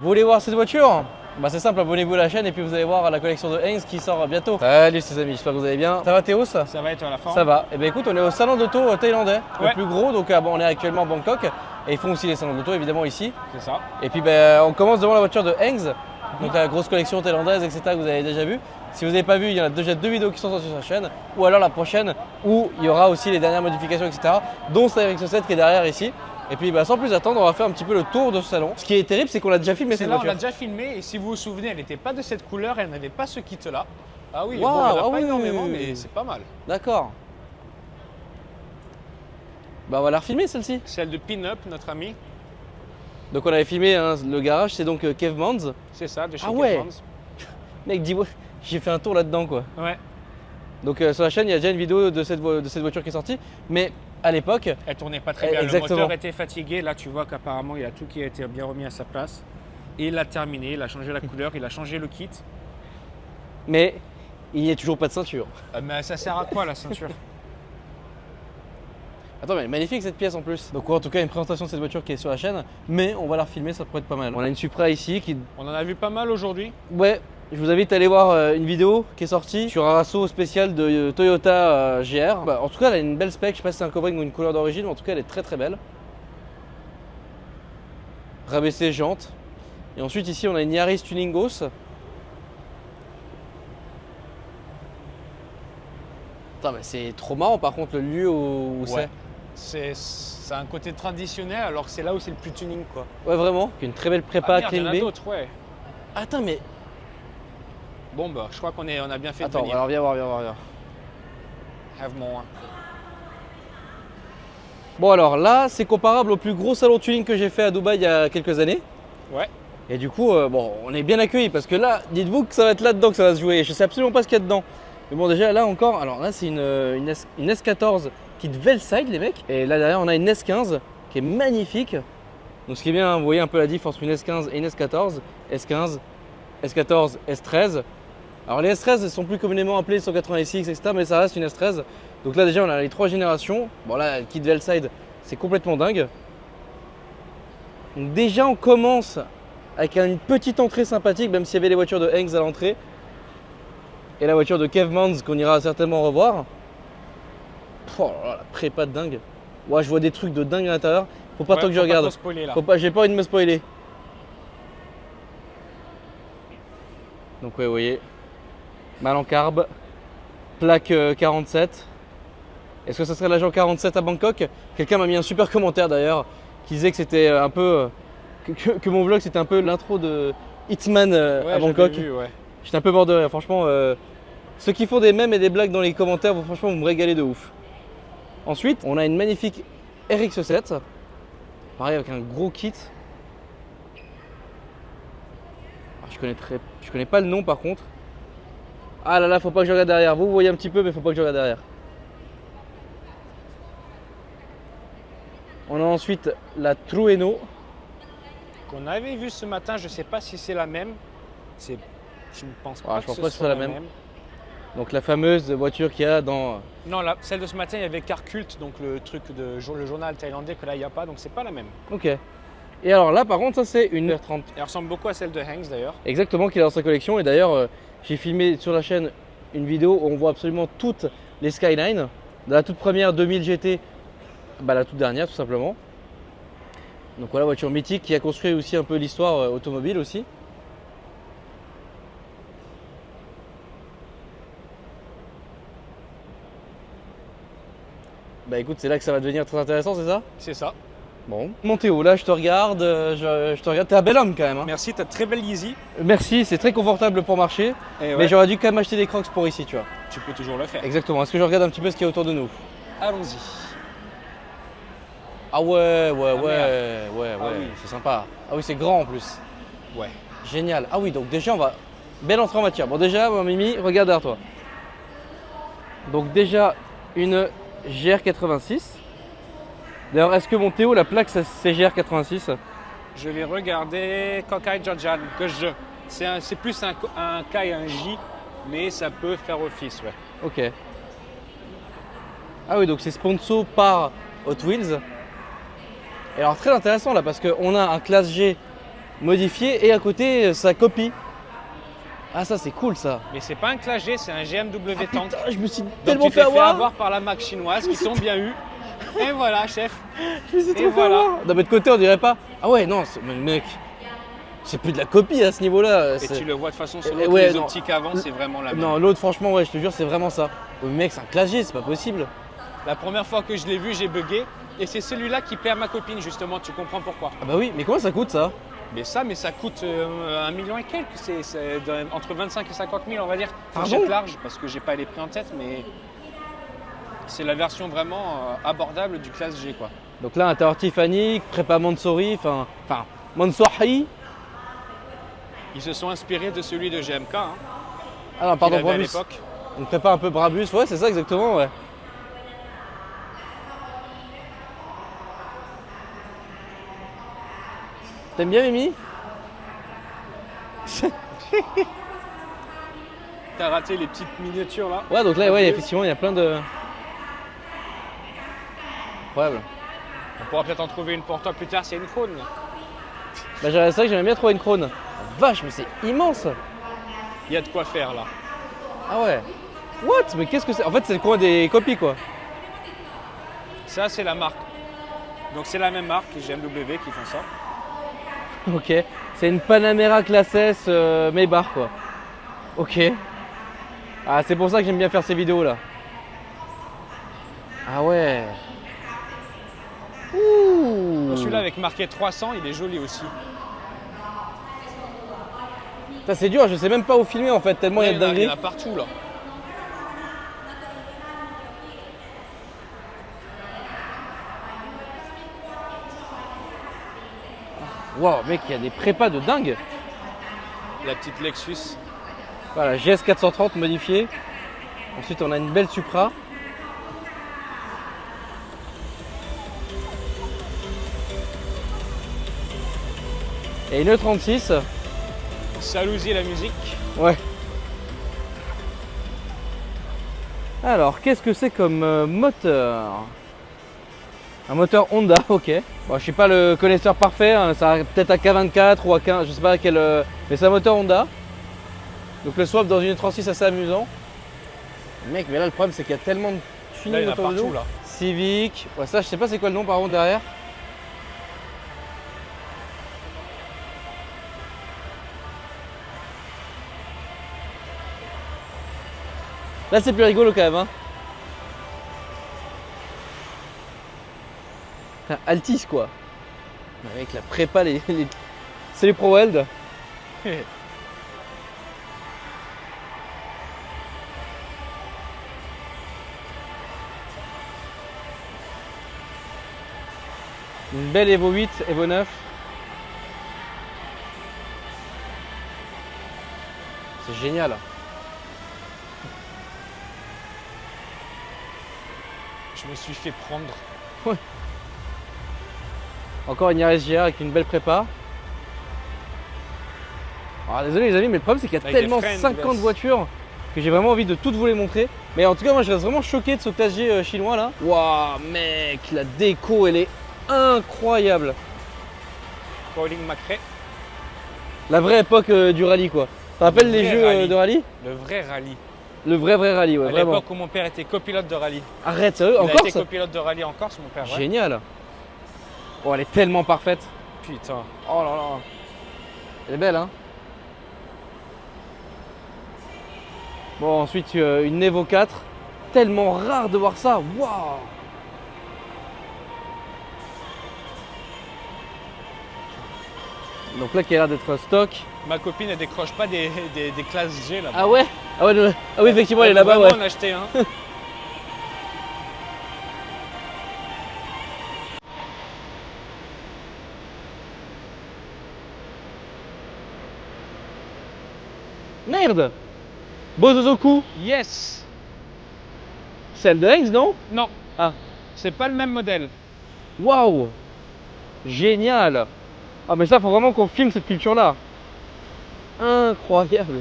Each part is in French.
Vous voulez voir cette voiture? Bah c'est simple, abonnez-vous à la chaîne et puis vous allez voir la collection de Haynes qui sort bientôt. Salut les amis, j'espère que vous allez bien. Ça va Théo ça? Ça va et toi à la fin? Ça va. Et bien écoute, on est au salon d'auto thaïlandais, Ouais. le plus gros, donc bon, on est actuellement à Bangkok et ils font aussi les salons d'auto évidemment ici. C'est ça. Et puis ben, on commence devant la voiture de Haynes, donc la grosse collection thaïlandaise, etc. que vous avez déjà vu. Si vous n'avez pas vu, il y en a déjà deux vidéos qui sont sorties sur sa chaîne, ou alors la prochaine où il y aura aussi les dernières modifications, etc. dont celle avec ce 7 qui est derrière ici. Et puis bah, sans plus attendre, on va faire un petit peu le tour de ce salon. Ce qui est terrible, c'est qu'on a déjà filmé cette Là, on voiture. l'a déjà filmé et si vous vous souvenez, elle n'était pas de cette couleur, elle n'avait pas ce kit là. Ah oui, Wow, bon, il n'y en a ah pas oui, énormément, oui, oui. mais c'est pas mal. D'accord. Bah on va la refilmer celle-ci. Celle de Pin-Up, notre ami, Donc on avait filmé hein, le garage, c'est donc Kev Mans. c'est ça, de chez Ah ouais. Kevmans. Mec, dis-moi, j'ai fait un tour là-dedans quoi. Ouais, Donc sur la chaîne, il y a déjà une vidéo de cette voiture qui est sortie. Mais à l'époque, elle tournait pas très bien. Exactement. Le moteur était fatigué. Là, tu vois qu'apparemment, il y a tout qui a été bien remis à sa place. Et il a terminé, il a changé la couleur, il a changé le kit. mais il n'y a toujours pas de ceinture. Mais ça sert à quoi la ceinture? Attends, mais elle est magnifique cette pièce en plus. Donc en tout cas, une présentation de cette voiture qui est sur la chaîne. Mais on va la refilmer, ça pourrait être pas mal. On a une Supra ici qui... On en a vu pas mal aujourd'hui. Ouais, je vous invite à aller voir une vidéo qui est sortie sur un rasso spécial de Toyota GR. Bah, en tout cas, elle a une belle spec. Je sais pas si c'est un covering ou une couleur d'origine, mais en tout cas, elle est très très belle. Rabaissé jantes. Et ensuite, ici, on a une Yaris Tuning House. Putain, mais c'est trop marrant par contre le lieu où Ouais. C'est un côté traditionnel alors que c'est là où c'est le plus tuning quoi. c'est. Ouais, vraiment. Une très belle prépa Ah merde, il y en clean a B. d'autres, ouais. Attends, mais. Bon bah, je crois qu'on a bien fait de Attends, venir. alors viens voir, viens voir, viens. Have more. Bon, alors là, c'est comparable au plus gros salon tuning que j'ai fait à Dubaï il y a quelques années. Ouais. Et du coup, bon, on est bien accueillis parce que là, dites-vous que ça va être là-dedans que ça va se jouer. Je sais absolument pas ce qu'il y a dedans. Mais bon, déjà là encore, alors là, c'est une S14 kit Velside, les mecs. Et là derrière, on a une S15 qui est magnifique. Donc ce qui est bien, vous voyez un peu la diff entre une S15 et une S14. S15, S14, S13. Alors les S13 sont plus communément appelées 186, etc. Mais ça reste une S13. Donc là déjà, on a les trois générations. Bon là, le kit Velside, c'est complètement dingue. Donc déjà, on commence avec une petite entrée sympathique, même s'il y avait les voitures de Haynes à l'entrée. Et la voiture de Kev Mans qu'on ira certainement revoir. Oh là là, la prépa de dingue. Ouais, je vois des trucs de dingue à l'intérieur. Faut pas tant que je regarde. Pas trop spoiler, là. Faut pas, j'ai pas envie de me spoiler. Donc ouais, vous voyez. Mal en carbe. Plaque 47. Est-ce que ça serait l'agent 47 à Bangkok? Quelqu'un m'a mis un super commentaire d'ailleurs qui disait que c'était un peu que mon vlog c'était un peu l'intro de Hitman Ouais, à Bangkok. j'avais vu, ouais. J'étais un peu bord de rire, franchement. Ceux qui font des mèmes et des blagues dans les commentaires, franchement, vous me régalez de ouf. Ensuite, on a une magnifique RX7. Pareil, avec un gros kit. Alors, je connais pas le nom par contre. Ah là là, faut pas que je regarde derrière. Vous voyez un petit peu, mais faut pas que je regarde derrière. On a ensuite la Trueno. Qu'on avait vu ce matin, je sais pas si c'est la même. Je ne pense pas Ah, que je pense ce pas que ce soit soit la même. Donc la fameuse voiture qu'il y a dans... Non, celle de ce matin, il y avait Car Cult, donc le truc de le journal thaïlandais que là il n'y a pas, donc c'est pas la même. Ok. Et alors là par contre ça c'est une R30. Elle ressemble beaucoup à celle de Hanks d'ailleurs. Exactement, qu'il a dans sa collection. Et d'ailleurs j'ai filmé sur la chaîne une vidéo où on voit absolument toutes les Skyline. De la toute première 2000 GT, bah, la toute dernière tout simplement. Donc voilà, voiture mythique qui a construit aussi un peu l'histoire automobile aussi. Bah écoute, c'est là que ça va devenir très intéressant, c'est ça? C'est ça. Bon. Mon Théo, là je te regarde, je te regarde, t'es un bel homme quand même. Hein. Merci, t'as très belle Yeezy. Merci, c'est très confortable pour marcher, Et mais j'aurais dû quand même acheter des Crocs pour ici, tu vois. tu peux toujours le faire. Exactement, est-ce que je regarde un petit peu ce qu'il y a autour de nous? Allons-y. Ah ouais, ouais, Ah, ouais, merde. ouais, Ah ouais, oui. c'est sympa. Ah oui, c'est grand en plus. Ouais. Génial. Ah oui, donc déjà on va... Belle entrée en matière. Bon déjà, Mimi, regarde derrière toi. Donc déjà, une GR86. D'ailleurs, est-ce que mon Théo, la plaque, c'est GR86? Je vais regarder Kokai Georgian, que c'est plus un K et un J, mais ça peut faire office, ouais. Ok. Ah oui, donc c'est sponsor par Hot Wheels. Et alors très intéressant là, parce qu'on a un classe G modifié et à côté sa copie. Ah ça c'est cool ça. Mais c'est pas un Classe G, c'est un GMW Ah, Tank. putain, je me suis Donc tellement tu t'es fait avoir. par la marque chinoise qui t'ont bien eu. Et voilà, chef. Je me suis trop Et fait voilà. avoir. D'un autre côté on dirait pas. Ah ouais non, mais mec, c'est plus de la copie à ce niveau-là. Et tu le vois de toute façon sur Eh l'autre, ouais, les non. optiques avant, c'est vraiment la même. Non, l'autre franchement ouais, je te jure c'est vraiment ça. Mais mec, c'est un Classe G, c'est pas possible. La première fois que je l'ai vu, j'ai bugué. Et c'est celui-là qui plaît à ma copine, justement. Tu comprends pourquoi. Ah bah oui, mais comment ça coûte ça? Mais ça coûte 1 million et quelques. C'est entre 25 et 50 000, on va dire. Ah Fourchette bon large, parce que j'ai pas les prix en tête, mais c'est la version vraiment abordable du Classe G, quoi. Donc là, intérieur Tiffany, prépa Mansouri, enfin Mansouri. Ils se sont inspirés de celui de GMK, hein, Ah non, qu'il pardon, avait à Brabus. l'époque. On prépa un peu Brabus, ouais, c'est ça exactement, ouais. T'aimes bien Mimi? T'as raté les petites miniatures là. Ouais, donc là, ouais, effectivement, il y a plein de. Incroyable. On pourra peut-être en trouver une pour toi plus tard, c'est une faune. Bah, c'est vrai que j'aimais bien trouver une crône. Vache, mais c'est immense! Il y a de quoi faire là. Ah ouais. What? Mais qu'est-ce que c'est? En fait, c'est le coin des copies, quoi. Ça, c'est la marque. Donc c'est la même marque, GMW, qui font ça. Ok. C'est une Panamera Classe S Maybach, quoi. Ok. Ah, c'est pour ça que j'aime bien faire ces vidéos là. Ah ouais. Ouh. Celui-là avec marqué 300, il est joli aussi. Ça c'est dur, je sais même pas où filmer en fait, tellement il y a de Il y dingueries. en a partout là. Wow, mec, il y a des prépas de dingue. La petite Lexus. Voilà, GS 430 modifié. Ensuite, on a une belle Supra. Et une E36. Salousier la musique. Ouais. Alors, qu'est-ce que c'est comme moteur? Un moteur Honda, ok. Bon, je suis pas le connaisseur parfait, hein, ça peut-être à K24 ou à 15, je sais pas à quel. Mais c'est un moteur Honda. Donc le swap dans une E36 assez amusant. Mec, mais là le problème c'est qu'il y a tellement de Là, tuning il y en a autour de partout nous. là. Civic, ouais, ça je sais pas c'est quoi le nom par contre derrière. Là c'est plus rigolo quand même, hein. Putain, Altis quoi. Avec la prépa, c'est les Pro Weld. Une belle Evo 8, Evo 9. C'est génial. Je me suis fait prendre. Encore une Yaris GR avec une belle prépa. Alors désolé les amis, mais le problème c'est qu'il y a Avec des tellement freins 50 diverses. voitures que j'ai vraiment envie de toutes vous les montrer. Mais en tout cas moi je reste vraiment choqué de ce Classe G chinois là. Waouh mec, la déco elle est incroyable. Pauline Macrae. La vraie époque du rallye quoi. Tu te rappelles les vrai jeux rallye. de rallye? Le vrai rallye. Le vrai rallye, ouais, À vraiment. l'époque où mon père était copilote de rallye. Arrête, sérieux, Il en a été Corse? copilote de rallye en Corse, mon père. Ouais. Génial. Oh, elle est tellement parfaite. Putain. Oh là là. Elle est belle, hein. Bon, ensuite, une Evo 4. Tellement rare de voir ça. Waouh. Donc là, qui a l'air d'être stock. Ma copine, elle décroche pas des classes G là-bas. Ah ouais? Ah ouais, ah oui, effectivement, elle est là-bas, vraiment ouais. en acheter un. Merde. Bozozoku. Yes. Celle de Heinz, non? Non, Ah. c'est pas le même modèle. Waouh. Génial. Ah mais ça, faut vraiment qu'on filme cette culture-là. Incroyable.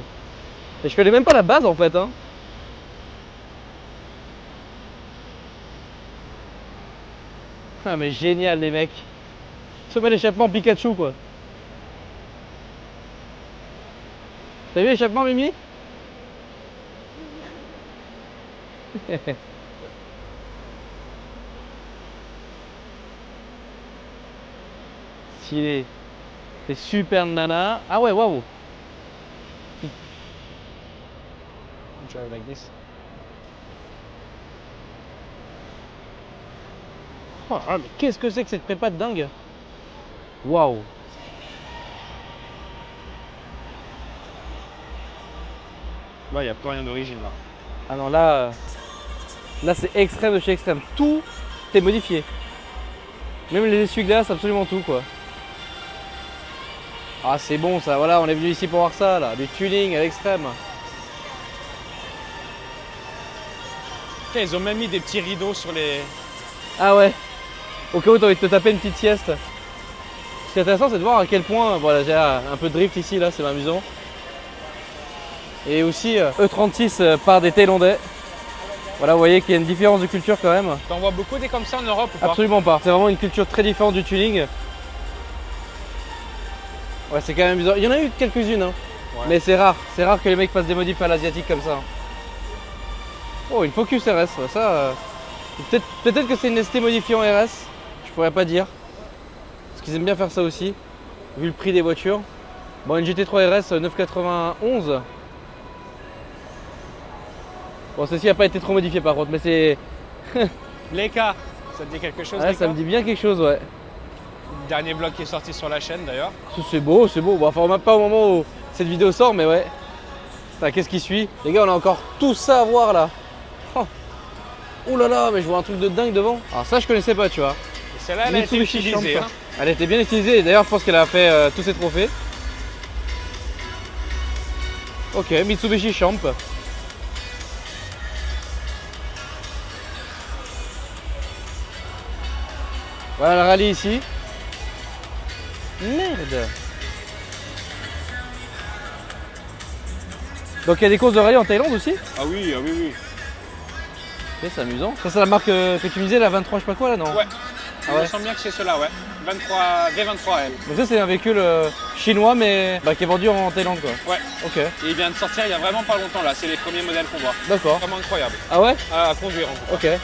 Et je connais même pas la base en fait, hein. Ah mais génial les mecs. Sommet d'échappement Pikachu quoi. T'as vu l'échappement, Mimi? Stylé. C'est super nana. Ah ouais, waouh. Drive like this. Oh, ah, mais qu'est-ce que c'est que cette prépa de dingue? Waouh. Là, il n'y a plus rien d'origine là. Ah non, là, là c'est extrême de chez extrême. Tout est modifié. Même les essuie-glaces, absolument tout quoi. Ah c'est bon ça, voilà, on est venu ici pour voir ça là, du tuning à l'extrême. Tiens, ils ont même mis des petits rideaux sur les... Ah ouais. Au cas où t'as envie de te taper une petite sieste. Ce qui est intéressant c'est de voir à quel point, voilà, j'ai un peu de drift ici là, c'est amusant. Et aussi E36 par des Thaïlandais. Voilà, vous voyez qu'il y a une différence de culture quand même. T'en vois beaucoup des comme ça en Europe ou pas? Absolument pas. C'est vraiment une culture très différente du tuning. Ouais, c'est quand même bizarre. Il y en a eu quelques-unes, hein. Ouais. Mais c'est rare. C'est rare que les mecs fassent des modifs à l'asiatique comme ça. Oh, une Focus RS, ouais, ça. Peut-être que c'est une ST modifiée en RS. Je pourrais pas dire. Parce qu'ils aiment bien faire ça aussi, vu le prix des voitures. Bon, une GT3 RS 991. Bon, celle-ci n'a pas été trop modifiée par contre, mais c'est. Leica, ça te dit quelque chose? Ouais, Leica, ça me dit bien quelque chose, ouais. Dernier vlog qui est sorti sur la chaîne d'ailleurs. C'est beau, c'est beau. Bon, enfin, même pas au moment où cette vidéo sort, mais ouais. Putain, qu'est-ce qui suit? Les gars, on a encore tout ça à voir là. Oh. Ouh là là, mais je vois un truc de dingue devant. Alors, ça, je connaissais pas, tu vois. Et celle-là, elle a été Mitsubishi utilisée. Champ. Hein. Elle a été bien utilisée. Et d'ailleurs, je pense qu'elle a fait tous ses trophées. Ok, Mitsubishi Champ. Voilà le rallye ici. Merde. Donc il y a des courses de rallye en Thaïlande aussi? Ah oui, ah oui, oui. Ok, c'est amusant. Ça c'est la marque que tu me disais, la 23 je sais pas quoi là, non? Ouais. Ah ouais. Je sens bien que c'est cela, ouais. V23L. Donc ça c'est un véhicule chinois mais qui est vendu en Thaïlande quoi. Ouais. Ok. Et il vient de sortir il y a vraiment pas longtemps là. C'est les premiers modèles qu'on voit. D'accord. Vraiment incroyable. Ah ouais? À conduire en tout cas. Ok.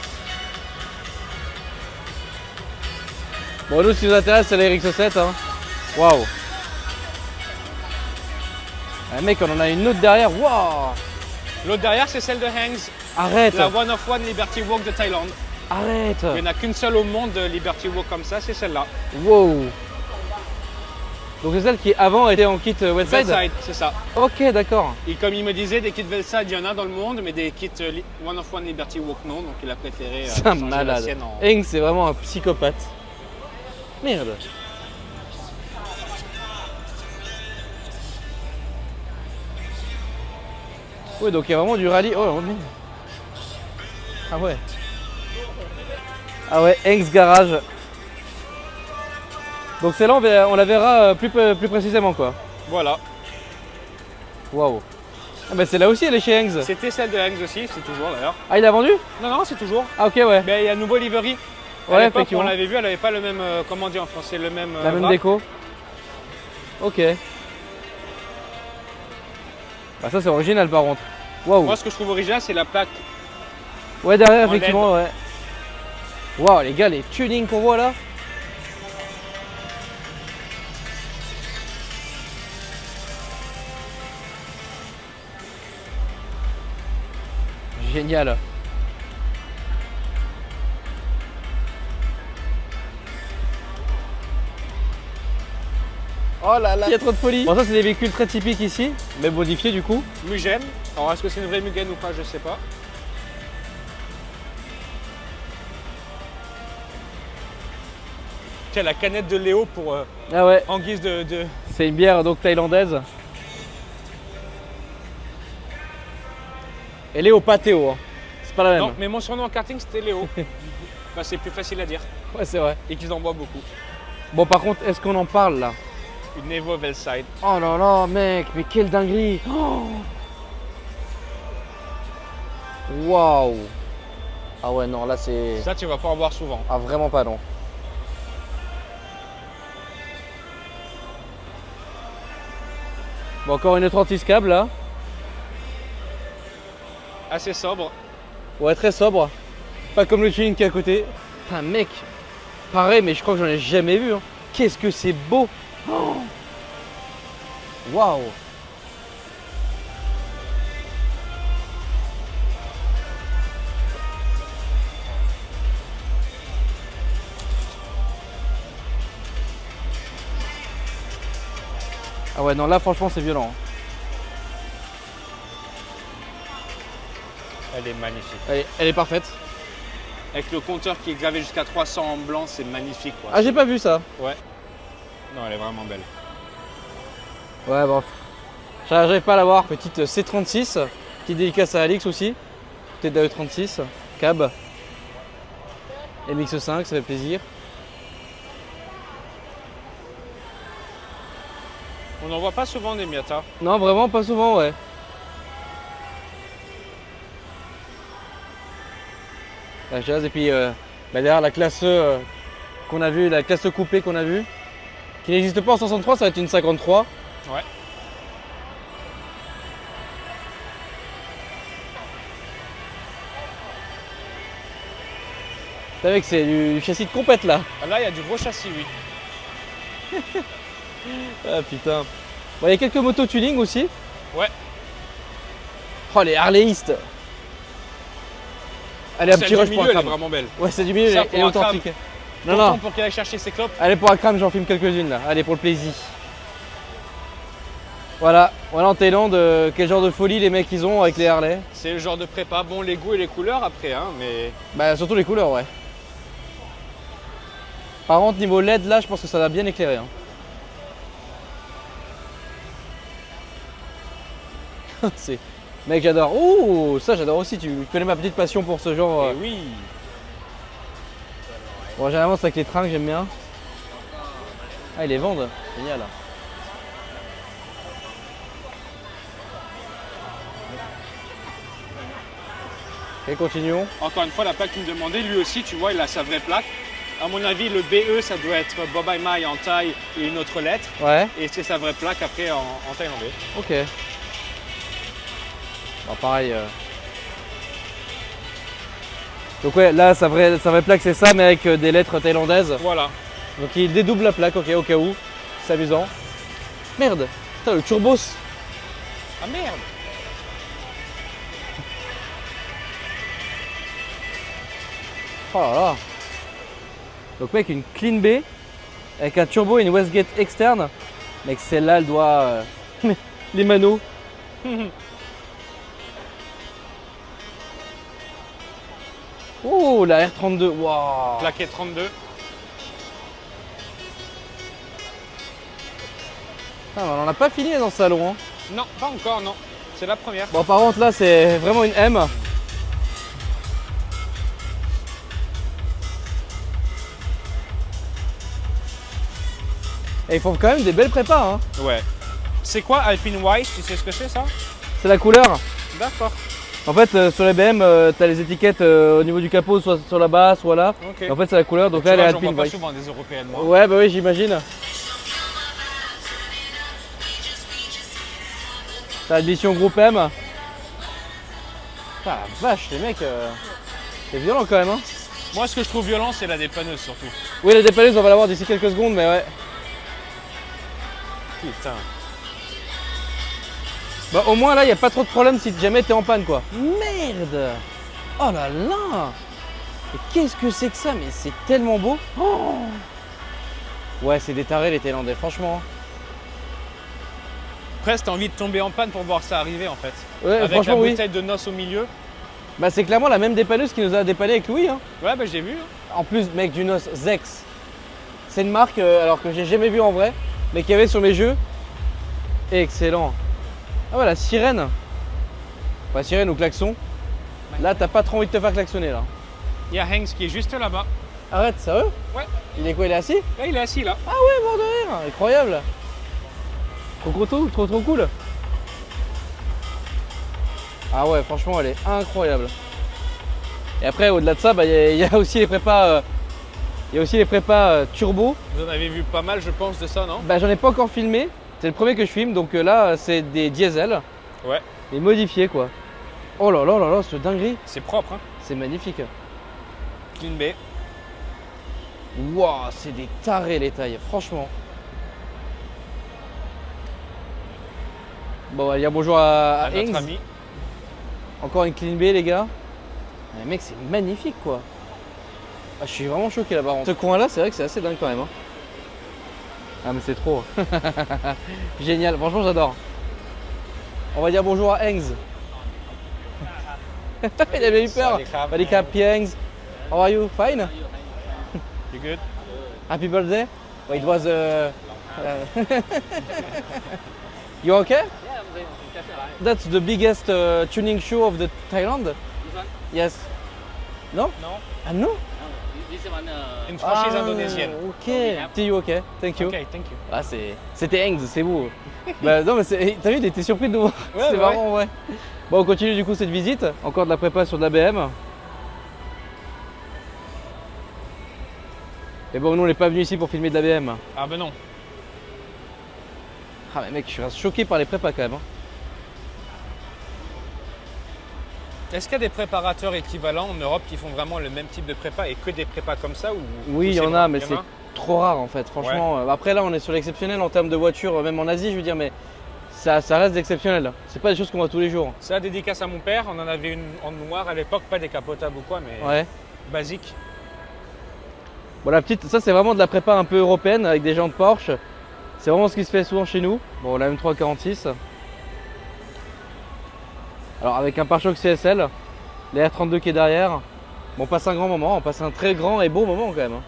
Bon nous ce qui nous intéresse c'est la RX7 hein. Waouh. Ah, mec on en a une autre derrière. Waouh. L'autre derrière, c'est celle de Hangs, Arrête. la One of One Liberty Walk de Thaïlande. Arrête. Il n'y en a qu'une seule au monde de Liberty Walk comme ça, c'est celle-là. Wow. Donc c'est celle qui avant était en kit Westside? Velside, c'est ça. Ok d'accord. Et comme il me disait, des kits Velside, il y en a dans le monde, mais des kits One of One Liberty Walk non, donc il a préféré C'est un changer la malade. sienne en... Eng c'est vraiment un psychopathe. Merde. Oui donc il y a vraiment du rallye. Oh merde. Ah ouais. Ah ouais, Eng's Garage. Donc celle-là on la verra plus précisément quoi. Voilà. Waouh. Ah bah celle-là aussi elle est chez Eng's. C'était celle de Hangs aussi, c'est toujours d'ailleurs. Ah il a vendu? Non, non, c'est toujours. Ah ok ouais. Mais il y a un nouveau livery. Ouais, À l'époque, effectivement. on l'avait vu, elle n'avait pas le même, comment dire en français, le même La même wrap. déco. Ok. Bah ça c'est original par contre. Waouh. Moi, ce que je trouve original, c'est la plaque. Ouais derrière en effectivement ouais. Waouh les gars les tunings qu'on voit là. Génial. Oh là là, il y a trop de folie. Bon ça c'est des véhicules très typiques ici, mais modifiés du coup. Mugen. Alors, est-ce que c'est une vraie Mugen ou pas, je sais pas. Tiens, la canette de Léo pour, Ah ouais, en guise de... c'est une bière donc thaïlandaise. Elle est au pâtéo, hein. C'est pas la même. Non, mais mon surnom en karting, c'était Léo. Bah, c'est plus facile à dire. Ouais c'est vrai. Et qu'ils en boivent beaucoup. Bon par contre, est-ce qu'on en parle là? Une Evo Velside. Oh là là mec, mais quelle dinguerie. Oh. Waouh. Ah ouais non là c'est... Ça, tu vas pas en boire souvent. Ah vraiment pas non. Bon, encore une 36 câble là. Assez sobre. Ouais, très sobre. Pas comme le tuning qui est à côté. Putain, mec. Pareil, mais je crois que j'en ai jamais vu. Hein. Qu'est-ce que c'est beau. Oh. Waouh. Ah ouais, non, là franchement c'est violent. Elle est magnifique. Elle est parfaite. Avec le compteur qui est gravé jusqu'à 300 en blanc, c'est magnifique. Quoi. Ah, j'ai pas vu ça. Ouais. Non, elle est vraiment belle. Ouais, bon. J'arrive pas à l'avoir. Petite C36. Petite dédicace à Alix aussi. Peut-être de la E36. Cab. MX5, ça fait plaisir. On n'en voit pas souvent des Miata. Non, vraiment pas souvent, ouais. La jazz et puis derrière la classe E qu'on a vue, la classe E coupée qu'on a vue, qui n'existe pas en 63, ça va être une 53. Ouais. T'as vu que c'est du châssis de compète là. Ah, là, il y a du gros châssis, oui. Ah putain. Bon, il y a quelques motos tuning aussi. Ouais. Oh, les Harleyistes. Allez, un Celle petit du rush pour milieu, elle est Akram. vraiment belle. Ouais, c'est du milieu, Ça, elle est pour Akram. authentique. Non, Tonton, non. pour qu'il aille chercher ses clopes. Allez, pour Akram, j'en filme quelques-unes là. Allez, pour le plaisir. Voilà, en Thaïlande, quel genre de folie les mecs ils ont avec les Harley. C'est le genre de prépa. Bon, les goûts et les couleurs après, hein, mais Bah, surtout les couleurs, ouais. Par contre, niveau LED, là, je pense que ça va bien éclairer. Hein. C'est... Mec, j'adore. Ouh, ça, j'adore aussi. Tu connais ma petite passion pour ce genre. eh oui. Bon, généralement, c'est avec les trains que j'aime bien. Ah, ils les vendent. Génial. Et continuons. Encore une fois, la plaque qu'il me demandait, lui aussi, tu vois, il a sa vraie plaque. À mon avis, le BE, ça doit être Bob Mai en taille et une autre lettre. Ouais, Et c'est sa vraie plaque après en thaïlandais. ok. Bon, pareil. Donc ouais, là, sa vraie plaque, c'est ça, mais avec des lettres thaïlandaises. Voilà. Donc il dédouble la plaque, ok, au cas où. C'est amusant. Merde, putain, le turbos. Ah merde. Oh là là. Donc mec, une clean B avec un turbo et une Westgate externe. Mec, celle-là, elle doit... les manos. Oh, la R32, waouh. Plaquette 32. Ah, on en a pas fini dans ce salon. Hein. Non, pas encore, non. C'est la première. Bon, par contre, là, c'est vraiment une M. Et ils font quand même des belles prépas. Hein. Ouais. C'est quoi Alpine White? Tu sais ce que c'est ça? C'est la couleur. D'accord. En fait, sur les BM, tu as les étiquettes au niveau du capot, soit sur la base, soit là. Ok. Et en fait, c'est la couleur. Donc Tu là, elle est vois, j'en vois Alpine pas White. souvent des européennes, moi. Ouais, bah oui, j'imagine. T'as l'édition groupe M. Ah la vache, les mecs, c'est violent quand même. Hein. Moi, ce que je trouve violent, c'est la dépanneuse surtout. Oui, la dépanneuse, on va l'avoir d'ici quelques secondes, mais ouais. Putain. Bah, au moins là, il n'y a pas trop de problème si jamais t'es en panne, quoi. Merde. Oh là là. Mais qu'est-ce que c'est que ça? Mais c'est tellement beau. Oh. Ouais, c'est des tarés les Thaïlandais, franchement. Presque, t'as envie de tomber en panne pour voir ça arriver en fait. Ouais, Avec franchement, la oui. bouteille de noces au milieu. Bah, c'est clairement la même dépanneuse qui nous a dépanné avec Louis. Hein. Ouais, bah j'ai vu. En plus, mec, du NOS Zex. C'est une marque alors que j'ai jamais vu en vrai, mais qu'il y avait sur mes jeux. Excellent. Ah ouais, la sirène. Enfin, sirène ou klaxon. Là, t'as pas trop envie de te faire klaxonner là. Il y a Hanks qui est juste là-bas. Arrête, sérieux? Ouais. Il est quoi? Il est assis? Là, il est assis là. Ah ouais, mort de rire. Incroyable. Trop cool. Ah ouais, franchement, elle est incroyable. Et après, au-delà de ça, bah, y a aussi les prépas. Il y a aussi les prépas turbo. Vous en avez vu pas mal, je pense, de ça, non? Bah, j'en ai pas encore filmé, C'est le premier que je filme, donc là c'est des diesels, Ouais. mais modifiés quoi. Oh là là là là, ce dinguerie, C'est propre, hein. c'est magnifique. Clean bay. Waouh, c'est des tarés les tailles, franchement. Bon, on va dire bonjour à À notre Ings. ami. Encore une clean bay les gars. Mais mec, c'est magnifique quoi. Ah, je suis vraiment choqué là par contre. Ce coin là, c'est vrai que c'est assez dingue quand même. Hein. Ah mais c'est trop. Génial, franchement j'adore. On va dire bonjour à Ings. Il avait eu peur. Salut Cap, Ings. How are you? Fine? You good? Happy birthday? Oh, it was You okay? Yeah, I'm going to catch a line. That's the biggest tuning show of the Thailand? This one? Yes. No? Non. Ah non? No, this one. Une franchise indonésienne. Ok. See you, ok. Thank you. Ok, thank you. Ah, c'était Ings, c'est vous. Bah non mais t'as vu, il était surpris de nous voir. Ouais, C'est ouais. marrant, ouais. Bon, on continue du coup cette visite. Encore de la prépa sur de la BM. Et bon, nous on n'est pas venu ici pour filmer de la BM. Ah ben non. Ah mais mec, je suis choqué par les prépas quand même. Hein. Est-ce qu'il y a des préparateurs équivalents en Europe qui font vraiment le même type de prépa et que des prépas comme ça ou Oui, il y en a, mais c'est trop rare en fait, franchement. Après là, on est sur l'exceptionnel en termes de voiture, même en Asie, je veux dire, mais ça reste d'exceptionnel. C'est pas des choses qu'on voit tous les jours. Ça, dédicace à mon père, on en avait une en noir à l'époque, pas décapotable ou quoi, mais Ouais. basique. Bon, la petite, ça c'est vraiment de la prépa un peu européenne avec des jantes Porsche. C'est vraiment ce qui se fait souvent chez nous. Bon, la M346. Alors avec un pare-choc CSL, les R32 qui est derrière. Bon, on passe un grand moment, on passe un très grand et beau moment quand même. Hein.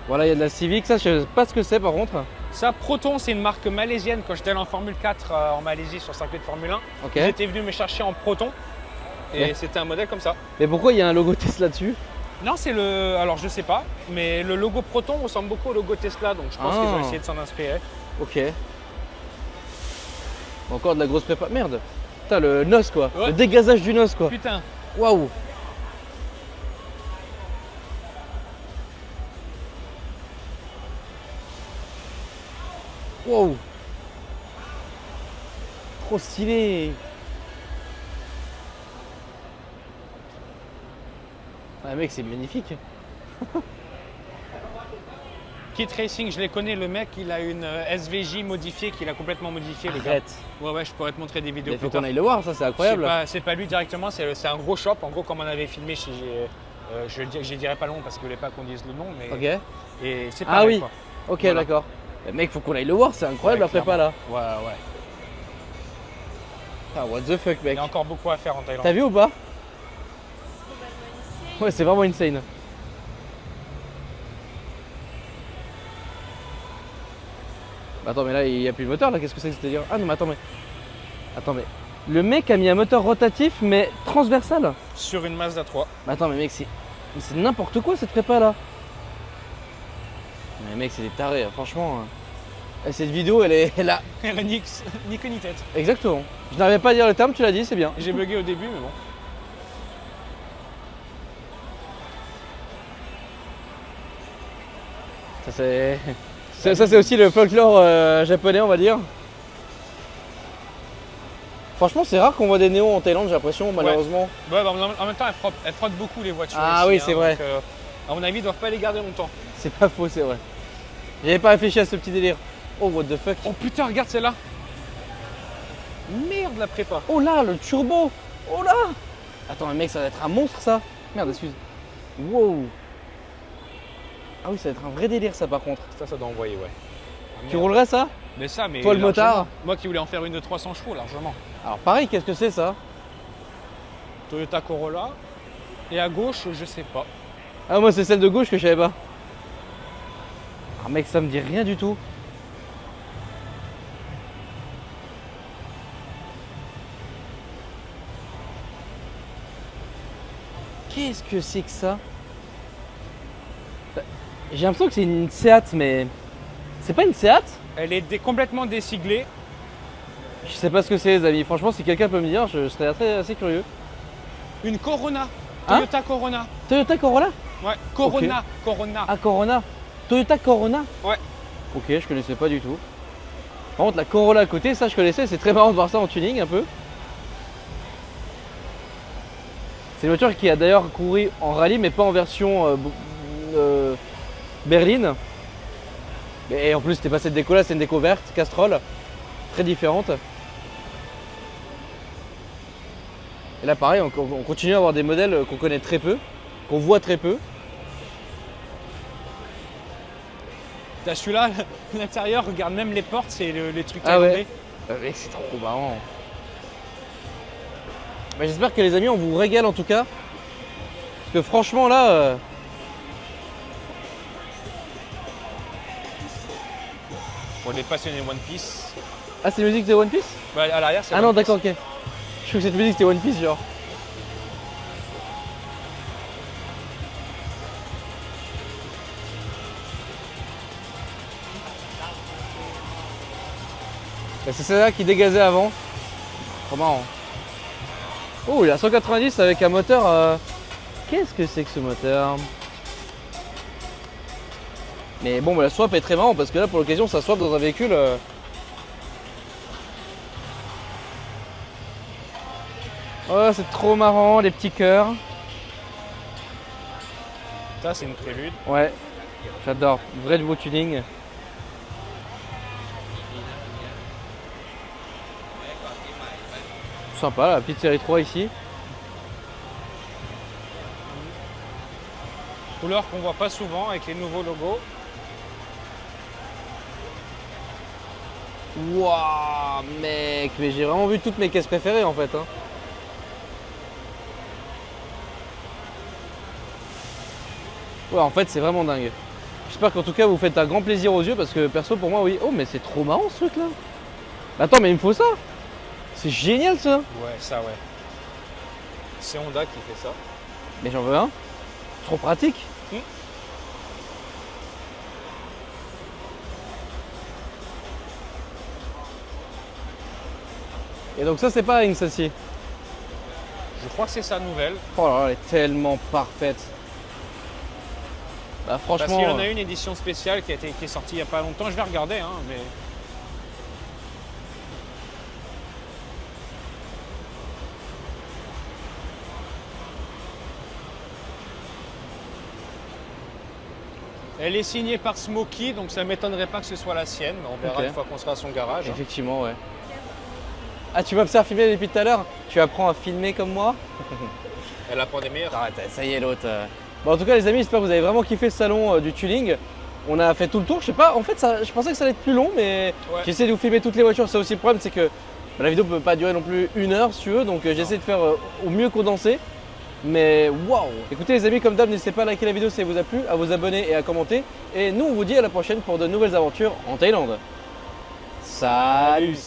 Voilà, il y a de la Civic, ça je sais pas ce que c'est par contre. Ça, Proton, c'est une marque malaisienne. Quand j'étais allé en Formule 4 en Malaisie sur circuit de Formule 1, Ok. ils étaient venus me chercher en Proton et Ok. c'était un modèle comme ça. Mais pourquoi il y a un logo Tesla dessus? Non, c'est le. Alors, je sais pas, mais le logo Proton ressemble beaucoup au logo Tesla, donc je pense qu'ils ont essayé de s'en inspirer. Ok. Encore de la grosse prépa. Merde. Putain, le NOS quoi. Ouais. Le dégazage du NOS quoi. Putain, Waouh. Waouh. Trop stylé. Ah mec, c'est magnifique. Kit Racing, je les connais. Le mec, il a une SVJ modifiée qu'il a complètement modifiée, le gars. Arrête. Ouais, je pourrais te montrer des vidéos Il faut plus tard. qu'on aille le voir, ça c'est incroyable. C'est pas lui directement, c'est un gros shop. En gros, comme on avait filmé chez. Je dirais pas le nom parce que je voulais pas qu'on dise le nom, mais. Ok. Et c'est Ah pareil, oui. quoi. Ok, Voilà. d'accord. Mais mec, faut qu'on aille le voir, c'est incroyable Ouais, la prépa là. clairement. Ouais. Ah, what the fuck, Il mec. y a encore beaucoup à faire en Thaïlande. T'as vu ou pas? Ouais, c'est vraiment insane. Bah attends, mais là, il n'y a plus de moteur là, qu'est-ce que c'est que c'est-à-dire? Ah non, mais attends, mais. Attends, mais. Le mec a mis un moteur rotatif, mais transversal. Sur une Mazda 3. Mais attends, mais mec, c'est n'importe quoi cette prépa là. Mais mec, c'est des tarés, hein, franchement. Et cette vidéo, elle a. Elle a ni queue ni tête. Exactement. Je n'arrivais pas à dire le terme, tu l'as dit, c'est bien. J'ai bugué au début, mais bon. Ça, c'est. Ça, c'est aussi le folklore japonais, on va dire. Franchement, c'est rare qu'on voit des néons en Thaïlande, j'ai l'impression, malheureusement. Ouais, bah, en même temps, elle frotte beaucoup les voitures. Ah ici, oui, hein, c'est vrai. donc, à mon avis, ils doivent pas les garder longtemps. C'est pas faux, c'est vrai. J'avais pas réfléchi à ce petit délire. Oh, what the fuck. Oh putain, regarde celle-là. Merde, la prépa. Oh là, le turbo. Oh là. Attends, mais mec, ça va être un monstre ça. Merde, excuse. Wow. Ah oui, ça va être un vrai délire ça par contre. Ça doit envoyer, ouais. Ah, Tu merde. roulerais ça? Mais ça, mais. Toi, le largement. motard. Moi qui voulais en faire une de 300 chevaux, largement. Alors pareil, qu'est-ce que c'est ça? Toyota Corolla. Et à gauche, je sais pas. Ah, moi, c'est celle de gauche que je savais pas. Ah, mec, ça me dit rien du tout. Qu'est-ce que c'est que ça? J'ai l'impression que c'est une Seat, mais c'est pas une Seat? Elle est complètement déciglée. Je sais pas ce que c'est, les amis. Franchement, si quelqu'un peut me dire, je serais assez curieux. Une Corona. Hein? Toyota Corona. Toyota Corolla? Ouais, Corona. Corona. Ah, Corona. Toyota Corona. Ouais. Ok, je connaissais pas du tout. Par contre, la Corolla à côté, ça je connaissais, c'est très marrant de voir ça en tuning un peu. C'est une voiture qui a d'ailleurs couru en rallye, mais pas en version berline. Et en plus, c'était pas cette déco là, c'est une déco verte, Castrol, très différente. Et là, pareil, on continue à avoir des modèles qu'on connaît très peu, qu'on voit très peu. T'as celui-là, l'intérieur, regarde même les portes, c'est les trucs Ah ouais. tailandais. Mec, c'est trop marrant. Bah, j'espère que les amis, on vous régale en tout cas. Parce que franchement là... Pour les passionnés One Piece. Ah, c'est la musique de One Piece? Bah, à l'arrière, c'est Ah One non, Piece. d'accord, ok. Je crois que cette musique c'était One Piece genre. Bah, c'est celle-là qui dégazait avant. Trop marrant. Oh, il a 190 avec un moteur. Qu'est-ce que c'est que ce moteur? Mais bon, bah, la swap est très marrant parce que là, pour l'occasion, ça swap dans un véhicule. Oh, c'est trop marrant, les petits cœurs. Ça, c'est une prélude. Ouais, j'adore. Vrai du beau tuning. Sympa, la petite série 3 ici. Couleur qu'on voit pas souvent avec les nouveaux logos. Waouh, mec, mais j'ai vraiment vu toutes mes caisses préférées en fait. Hein. Ouais, en fait, c'est vraiment dingue. J'espère qu'en tout cas, vous faites un grand plaisir aux yeux parce que perso, pour moi, oui. Oh, mais c'est trop marrant ce truc là. Attends, mais il me faut ça. C'est génial ça. Ouais, ça, ouais. C'est Honda qui fait ça. Mais j'en veux un. Trop pratique. Et donc ça, c'est pas une celle-ci. Je crois que c'est sa nouvelle. Oh là là, elle est tellement parfaite. Bah franchement... Parce qu'il y en a une édition spéciale qui est sortie il n'y a pas longtemps. Je vais regarder, hein, mais... Elle est signée par Smokey, donc ça ne m'étonnerait pas que ce soit la sienne. On verra Ok. une fois qu'on sera à son garage. Effectivement, ouais. Ah, tu m'observes filmer depuis tout à l'heure? Tu apprends à filmer comme moi? Elle apprend des meilleurs. Arrête, ça y est l'autre. Bon, en tout cas, les amis, j'espère que vous avez vraiment kiffé ce salon du tuning. On a fait tout le tour. Je sais pas, en fait, je pensais que ça allait être plus long, mais Ouais. j'essaie de vous filmer toutes les voitures. C'est aussi le problème, c'est que la vidéo peut pas durer non plus 1 heure si tu veux. Donc, j'essaie de faire au mieux condensé. Mais waouh! Écoutez, les amis, comme d'hab, n'hésitez pas à liker la vidéo si elle vous a plu, à vous abonner et à commenter. Et nous, on vous dit à la prochaine pour de nouvelles aventures en Thaïlande. Salut!